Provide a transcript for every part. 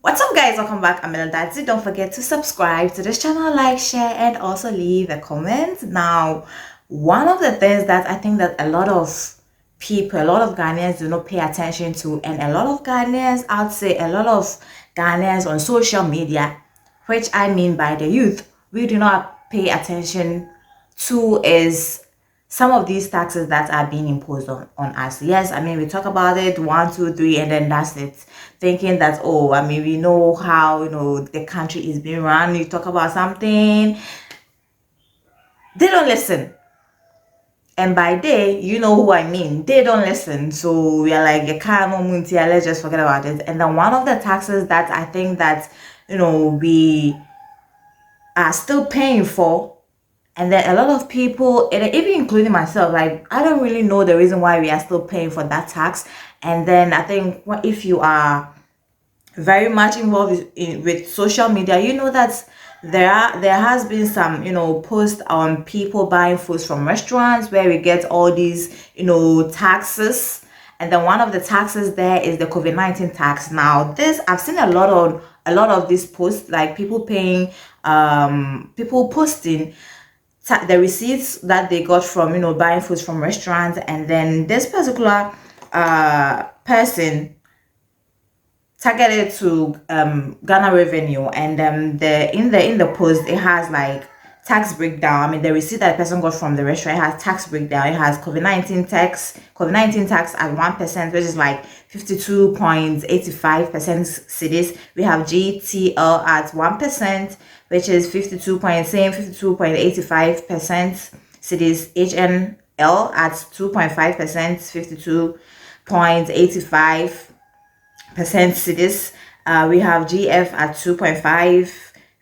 What's up, guys? Welcome back. I'm Melandadzi. Don't forget to subscribe to this channel, like, share, and also leave a comment. Now, one of the things that I think that a lot of people, a lot of Ghanaians do not pay attention to, and a lot of Ghanaians, I'd say a lot of Ghanaians on social media, which I mean by the youth, we do not pay attention to is some of these taxes that are being imposed on us. Yes, I mean, we talk about it, one, two, three, and then that's it. Thinking that, oh, I mean, we know how, the country is being run. You talk about something, they don't listen. And by they, you know who I mean. They don't listen. So we are like, let's just forget about it. And then one of the taxes that I think that, we are still paying for, and then a lot of people, and even including myself, like I don't really know the reason why we are still paying for that tax. And then I think if you are very much involved with social media, you know that there has been some posts on people buying foods from restaurants where we get all these taxes. And then one of the taxes there is the COVID-19 tax. Now this, I've seen a lot of these posts, like people paying, people posting the receipts that they got from buying foods from restaurants. And then this particular person targeted to Ghana revenue, and in the post it has like tax breakdown. I mean, the receipt that the person got from the restaurant, it has tax breakdown. It has COVID-19 tax at 1%, which is like 52.85% cedis. We have GTL at 1%, which is 52.85% cedis. HNL at 2.5%, 52.85% cedis. We have GF at 2.5,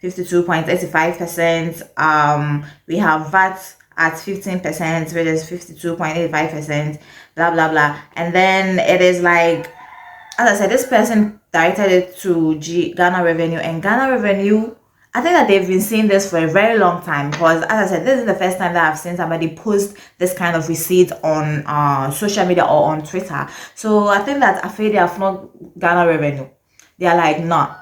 52.85%. We have VAT at 15%, which is 52.85%, blah blah blah. And then it is like, as I said, this person directed it to Ghana revenue, and Ghana revenue, I think that they've been seeing this for a very long time, because as I said, this is the first time that I've seen somebody post this kind of receipt on social media or on Twitter. So I think that after they have not Ghana revenue, they are like, nah,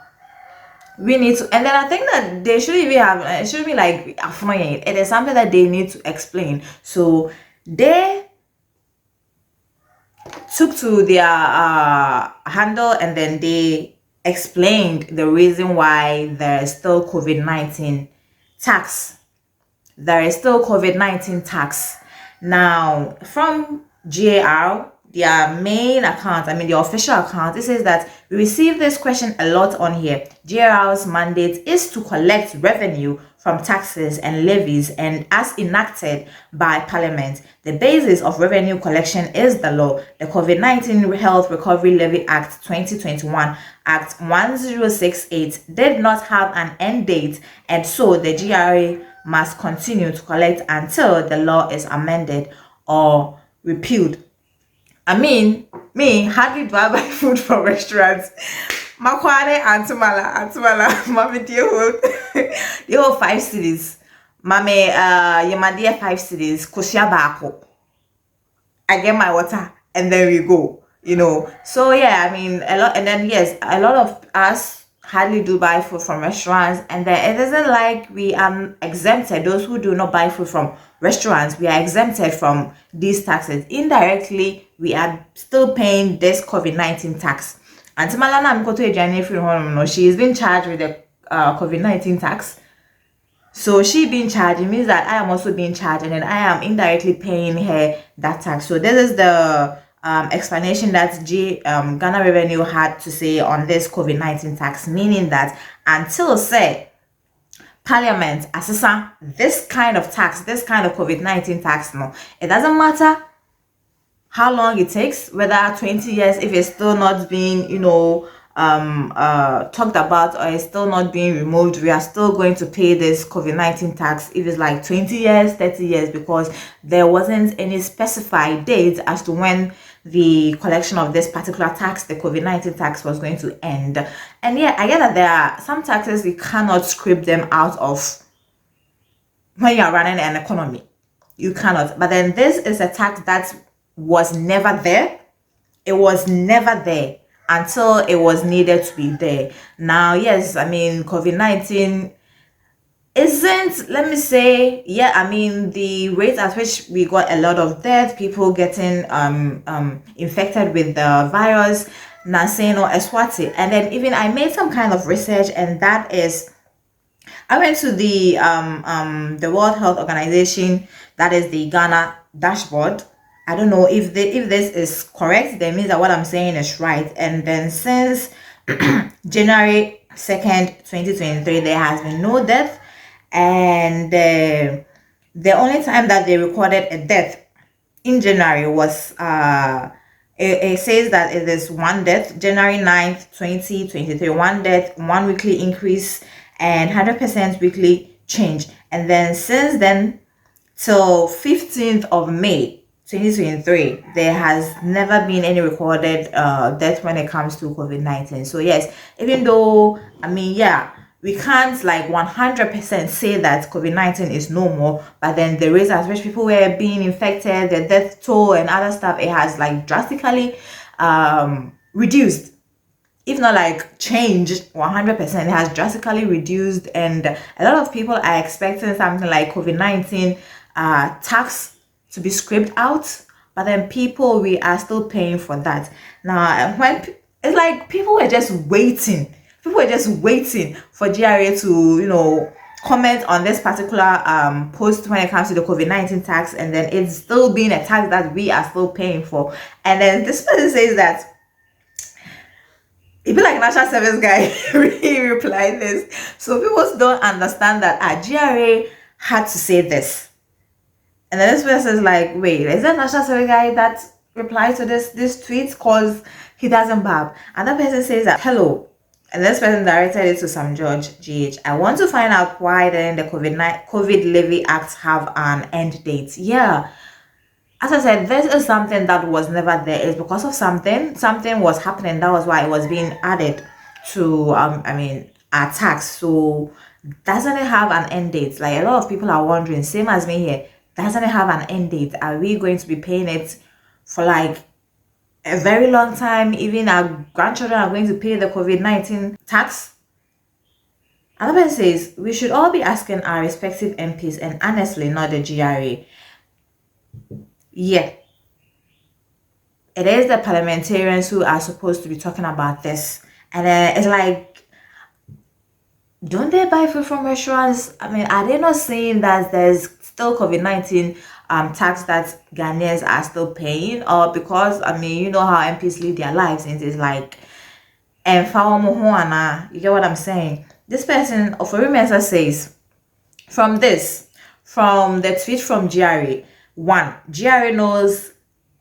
we need to. And then I think that they should even have, it should be like, it is something that they need to explain. So they took to their handle, and then they explained the reason why there is still COVID-19 tax. There is still COVID-19 tax. Now, from GAR, their main account, I mean the official account, it says that we receive this question a lot on here. GAR's mandate is to collect revenue from taxes and levies, and as enacted by Parliament, the basis of revenue collection is the law. The COVID-19 Health Recovery Levy Act 2021, Act 1068, did not have an end date, and so the GRA must continue to collect until the law is amended or repealed. I mean, me, hardly do I buy food from restaurants. Makwane, Antumala, Mami, the whole 5 cities. Mame, Yamadia 5 cities, Kosia Bako. I get my water, and then we go, So yeah, I mean, a lot, and then yes, a lot of us hardly do buy food from restaurants, and then it isn't like we are exempted. Those who do not buy food from restaurants, we are exempted from these taxes. Indirectly, we are still paying this COVID-19 tax. And she is being charged with the COVID-19 tax. So she being charged, it means that I am also being charged, and then I am indirectly paying her that tax. So this is the explanation that Ghana Revenue had to say on this COVID-19 tax, meaning that until say Parliament assess this kind of tax, this kind of COVID-19 tax, no, it doesn't matter how long it takes, whether 20 years, if it's still not being talked about, or it's still not being removed, we are still going to pay this COVID-19 tax if it's like 20 years, 30 years, because there wasn't any specified date as to when the collection of this particular tax, the COVID-19 tax, was going to end. And yeah, I get that there are some taxes you cannot scrape them out of when you are running an economy. You cannot. But then this is a tax that was never there. It was never there until it was needed to be there. Now, yes, I mean, COVID-19 isn't, let me say, yeah, I mean, the rate at which we got a lot of death, people getting infected with the virus, Nasane or Eswati. And then even I made some kind of research, and that is, I went to the World Health Organization, that is the Ghana dashboard. I don't know if if this is correct. That means that what I'm saying is right. And then since January 2nd, 2023, there has been no death, and the only time that they recorded a death in January was it says that it is one death, January 9th, 2023, one death, one weekly increase, and 100% weekly change. And then since then till 15th of May 2023, there has never been any recorded death when it comes to COVID-19. So yes, even though, I mean, yeah, we can't like 100% say that COVID-19 is normal, but then the rate at which people were being infected, the death toll and other stuff, it has like drastically reduced, if not like changed 100%. It has drastically reduced, and a lot of people are expecting something like COVID-19 tax to be scraped out, but then people, we are still paying for that. Now when it's like people were just waiting for GRA to comment on this particular post when it comes to the COVID-19 tax, and then it's still being a tax that we are still paying for. And then this person says that it be like national service guy really replied this. So people don't understand that GRA had to say this. And then this person is like, wait, is that national service guy that replied to this tweet? Because he doesn't bab. And that person says that, hello. And this person directed it to some George GH. I want to find out why then the COVID Levy Act have an end date. Yeah. As I said, this is something that was never there. It's because of something was happening. That was why it was being added to our tax. So doesn't it have an end date? Like a lot of people are wondering, same as me here, doesn't it have an end date? Are we going to be paying it for like a very long time? Even our grandchildren are going to pay the COVID-19 tax? Another person says we should all be asking our respective MPs, and honestly not the GRA. Yeah, it is the parliamentarians who are supposed to be talking about this. And it's like, don't they buy food from restaurants? I mean, are they not saying that there's still COVID-19 tax that Ghanaians are still paying? Or because, I mean, you know how MPs live their lives, and it's like, and you get what I'm saying? This person, Ofori says, from the tweet from GRA, 1, GRA knows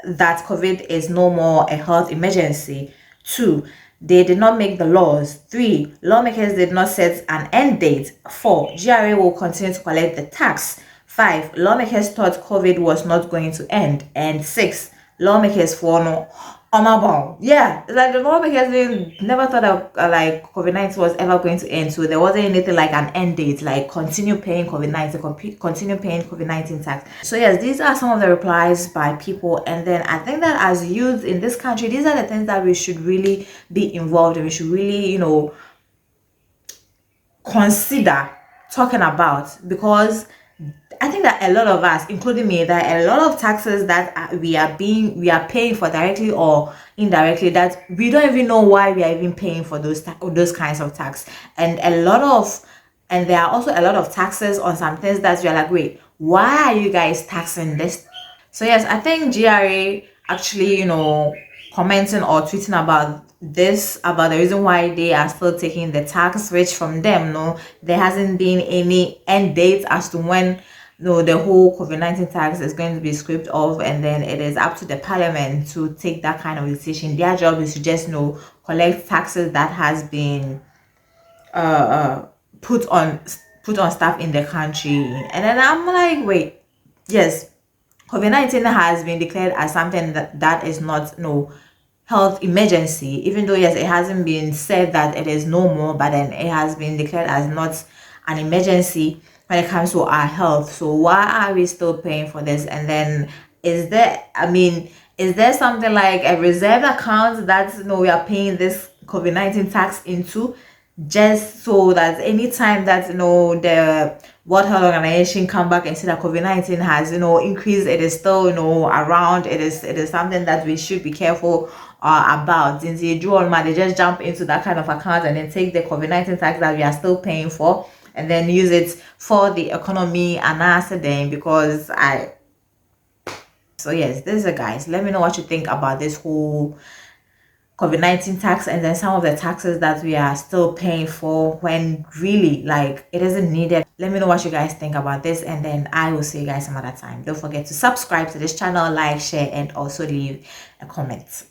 that COVID is no more a health emergency. 2, they did not make the laws. 3, lawmakers did not set an end date. 4, GRA will continue to collect the tax. 5, lawmakers thought COVID was not going to end. And 6, lawmakers for no Omabong. Yeah, it's like the lawmakers never thought of like COVID-19 was ever going to end. So there wasn't anything like an end date, like continue paying COVID-19, continue paying COVID-19 tax. So yes, these are some of the replies by people. And then I think that as youth in this country, these are the things that we should really be involved in. We should really, consider talking about, because I think that a lot of us, including me, that a lot of taxes that we are paying for directly or indirectly, that we don't even know why we are even paying for those kinds of tax. And there are also a lot of taxes on some things that you're like, wait, why are you guys taxing this? So yes, I think GRA actually, commenting or tweeting about the reason why they are still taking the tax, which from them, no, there hasn't been any end date as to when the whole COVID-19 tax is going to be scraped off, and then it is up to the parliament to take that kind of decision. Their job is to just collect taxes that has been put on stuff in the country. And then I'm like, wait, yes, COVID-19 has been declared as something that is not health emergency, even though yes, it hasn't been said that it is no more, but then it has been declared as not an emergency when it comes to our health. So why are we still paying for this? And then is Is there something like a reserve account that we are paying this COVID-19 tax into, just so that anytime that the World Health Organization come back and say that COVID-19 has increased, it is still around, it is something that we should be careful about. Since they just jump into that kind of account and then take the COVID-19 tax that we are still paying for and then use it for the economy and then, because so yes, this is it, guys. Let me know what you think about this whole COVID-19 tax and then some of the taxes that we are still paying for when really like it isn't needed. Let me know what you guys think about this, and then I will see you guys some other time. Don't forget to subscribe to this channel, like, share, and also leave a comment.